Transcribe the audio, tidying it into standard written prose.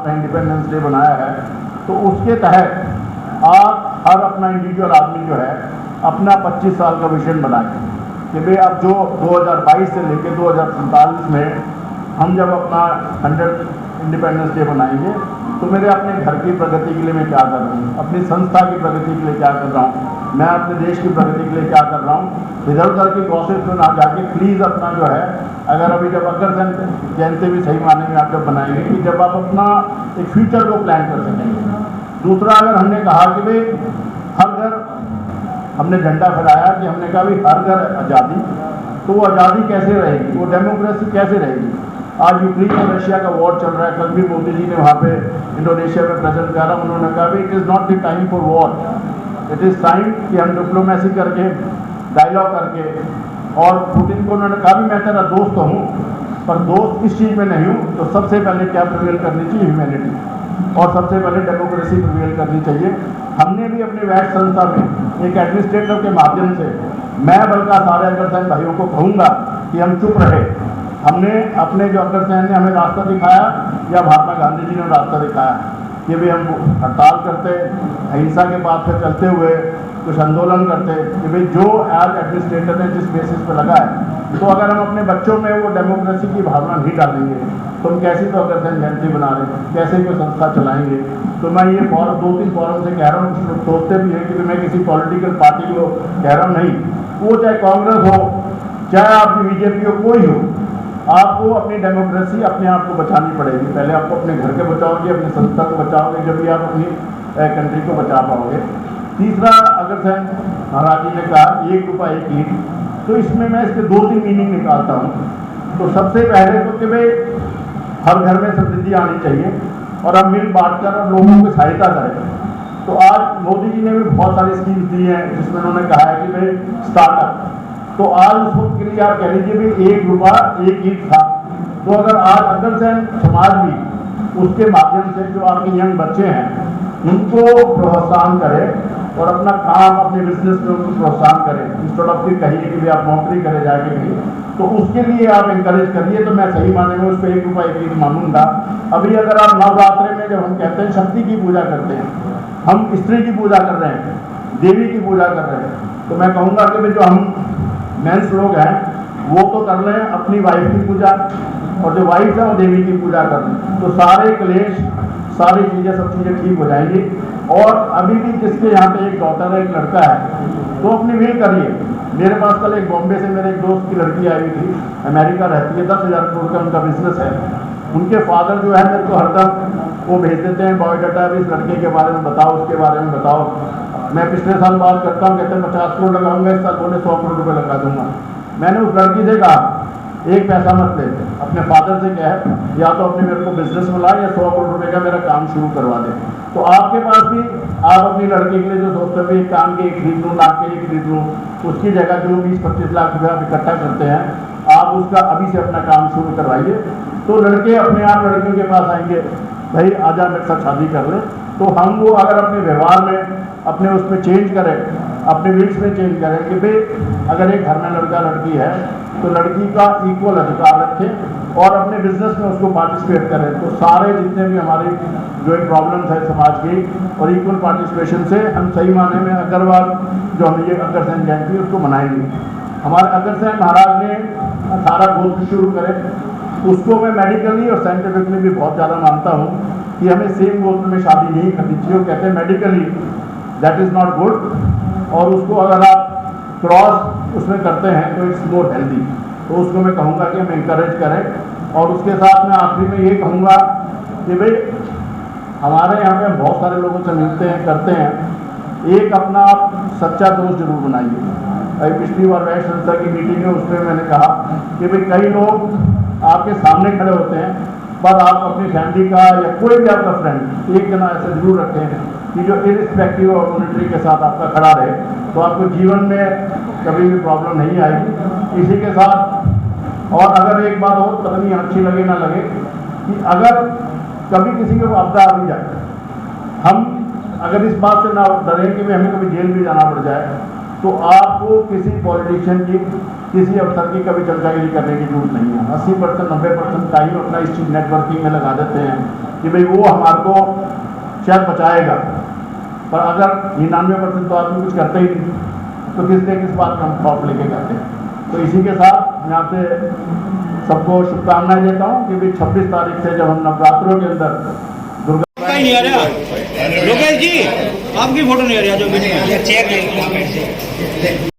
आपका independence day बनाया है, तो उसके तहत आप हर अपना इंडिविजुअल आदमी जो है अपना 25 साल का विजन बनाए कि भाई अब जो 2022 से लेकर 2047 में हम जब अपना 100 इंडिपेंडेंस डे बनाएंगे तो मेरे अपने घर की प्रगति के लिए मैं क्या कर रहा हूँ, अपनी संस्था की प्रगति के लिए क्या कर रहा हूँ, मैं अपने देश की प्रगति के लिए क्या कर रहा हूँ। इधर उधर की गॉसिप में ना जाके प्लीज़ अपना जो है, अगर अभी जब अग्रसेन जयंती भी सही माने में आप जब बनाएंगे कि जब आप अपना एक फ्यूचर को प्लान कर सकेंगे। दूसरा, अगर हमने कहा कि भाई हर घर, हमने झंडा फहराया कि हमने कहा भाई हर घर आज़ादी, तो वो आज़ादी कैसे रहेगी, वो डेमोक्रेसी कैसे रहेगी। आज यूक्रेन और रशिया का वॉर चल रहा है, कल भी मोदी जी ने वहाँ पे इंडोनेशिया में प्रेजेंट करा, उन्होंने कहा भाई it is not the time for war, it is time कि हम डिप्लोमेसी करके, डायलॉग करके। और पुतिन को उन्होंने कहा भी मैं तेरा दोस्त हूँ, पर दोस्त किस चीज़ में नहीं हूँ, तो सबसे पहले क्या प्रिवेल करनी चाहिए, ह्यूमैनिटी, और सबसे पहले डेमोक्रेसी प्रिवेल करनी चाहिए। हमने भी अपने वैट संस्था में एक एडमिनिस्ट्रेटर के माध्यम से, मैं बल्कि सारे अग्रसेन भाइयों को कहूँगा कि हम चुप रहे। हमने अपने जो अग्रसेन ने हमें रास्ता दिखाया, या महात्मा गांधी जी ने रास्ता दिखाया कि भाई हम हड़ताल करते, अहिंसा के बात पर चलते हुए कुछ आंदोलन करते कि भाई जो आज एडमिनिस्ट्रेटर ने जिस बेसिस पे लगा है, तो अगर हम अपने बच्चों में वो डेमोक्रेसी की भावना नहीं डालेंगे तो हम कैसी तो अग्रसेन जयंती बना रहे हैं, कैसे कोई संस्था चलाएंगे। तो मैं ये फॉरम 2-3 फॉरम से कह रहा हूँ, कुछ लोग सोचते भी हैं कि मैं किसी पॉलिटिकल पार्टी को कह रहा हूँ, नहीं, वो चाहे कांग्रेस हो, चाहे आपकी बीजेपी हो, कोई हो, आपको अपनी डेमोक्रेसी अपने आप को बचानी पड़ेगी। पहले आपको अपने घर के बचाओगे, अपनी संस्था को बचाओगे, जब भी आप अपनी कंट्री को बचा पाओगे। तीसरा, अग्रसेन महाराज जी ने कहा 1 रुपया 1 ईंट, तो इसमें मैं इसके 2-3 मीनिंग निकालता हूँ। तो सबसे पहले तो कि भाई हर घर में समृद्धि आनी चाहिए और अब मिल बांट कर और लोगों को सहायता करें। तो आज मोदी जी ने भी बहुत सारी स्कीम्स दी हैं, जिसमें उन्होंने कहा है कि भाई स्टार्टअप, तो आज उस वक्त के लिए आप कह लीजिए भी 1 रुपया 1 ईंट था। तो अगर आज अग्रसेन समाज भी उसके माध्यम से जो आपके यंग बच्चे हैं उनको प्रोत्साहन करें और अपना काम, अपने बिजनेस में उनको प्रोत्साहन करें, इंस्टेड ऑफ फिर कहिए कि आप नौकरी करे जाके कहीं, तो उसके लिए आप इंकरेज करिए। तो मैं सही माने में उसको 1 रुपया 1 ईंट मानूंगा। अभी अगर आप नवरात्रे में जब हम कहते हैं शक्ति की पूजा करते हैं, हम स्त्री की पूजा कर रहे हैं, देवी की पूजा कर रहे हैं, तो मैं कहूँगा कि भाई जो हम मेंस लोग हैं वो तो कर लें अपनी वाइफ की पूजा, और जो वाइफ है वो देवी की पूजा कर लें, तो सारे क्लेश, सारी चीज़ें, सब चीज़ें ठीक हो जाएंगी। और अभी भी जिसके यहाँ पे एक डॉटर है, एक लड़का है, तो अपनी विल करिए। मेरे पास कल एक बॉम्बे से मेरे एक दोस्त की लड़की आई हुई थी, अमेरिका रहती है, 10,000 करोड़ का उनका बिजनेस है। उनके फादर जो है मेरे को हरदम वो भेज देते हैं बायोडाटा, इस लड़के के बारे में बताओ, उसके बारे में बताओ। मैं पिछले साल बात करता हूँ, कहते हैं 50 करोड़ लगाऊंगा, इस साल बोले 100 करोड़ रुपये लगा दूंगा। मैंने उस लड़की से कहा 1 पैसा मत ले, अपने फादर से कहे या तो अपने मेरे को बिजनेस में ला, या 100 करोड़ रुपये का मेरा काम शुरू करवा दे। तो आपके पास भी आप अपनी लड़की के लिए जो सोचते हैं काम के खरीद लूँ, लाख के लिए खरीद लूँ, उसकी जगह जो 20-25 लाख रुपये आप इकट्ठा करते हैं, आप उसका अभी से अपना काम शुरू करवाइए। तो लड़के अपने आप लड़कियों के पास आएंगे, भाई आजा मेरे साथ शादी कर ले। तो हम वो अगर अपने व्यवहार में, अपने उसमें चेंज करें, अपने विल्स में चेंज करें कि भाई अगर एक घर में लड़का लड़की है तो लड़की का इक्वल अधिकार रखें और अपने बिजनेस में उसको पार्टिसिपेट करें, तो सारे जितने भी हमारी जो एक प्रॉब्लम्स है समाज की, और इक्वल पार्टिसिपेशन से हम सही माने में अग्रवाल जो हम ये अग्रसेन जयंती उसको मनाएंगे। हमारे अग्रसेन महाराज ने 18 गोत्र शुरू करे, उसको मैं मेडिकली और साइंटिफिकली भी बहुत ज़्यादा मानता हूँ कि हमें सेम गोत्र में शादी नहीं करनी चाहिए। वो कहते हैं medically that is not good, और उसको अगर आप क्रॉस उसमें करते हैं तो इट्स मोर हेल्दी। तो उसको मैं कहूँगा कि हम इंकरेज करें। और उसके साथ मैं आखिरी में ये कहूँगा कि भाई हमारे यहाँ पे हम बहुत सारे लोगों से मिलते हैं, करते हैं, एक अपना आप सच्चा दोस्त जरूर बनाइए। अभी पिछली बार वैश्य संस्था की मीटिंग है, उसमें मैंने कहा कि भाई कई लोग आपके सामने खड़े होते हैं, पर आप अपनी फैमिली का या कोई भी आपका फ्रेंड एक जना ऐसे जरूर रखें कि जो इरिस्पेक्टिव ऑफ मॉनिटरी के साथ आपका खड़ा रहे, तो आपको जीवन में कभी भी प्रॉब्लम नहीं आएगी। इसी के साथ और अगर एक बात और पता नहीं अच्छी लगे ना लगे कि अगर कभी किसी को आपदा आ भी जाए, हम अगर इस बात से ना डरें कि हमें कभी जेल भी जाना पड़ जाए, तो आपको किसी पॉलिटिशियन की, किसी अफसर की कभी चमचागिरी करने की जरूरत नहीं है। 80% 90% टाइम अपना इस चीज नेटवर्किंग में लगा देते हैं कि भाई वो हमारे को शायद बचाएगा, पर अगर 99% तो आदमी कुछ करते ही नहीं, तो किस बात का हम खौफ लेके करते हैं। तो इसी के साथ मैं आपसे सबको शुभकामनाएं देता हूँ कि भाई 26 तारीख से जब हम नवरात्रों के अंदर दुर्गा नहीं आ रहा लोकेश जी, आपकी फोटो नहीं आ रही जो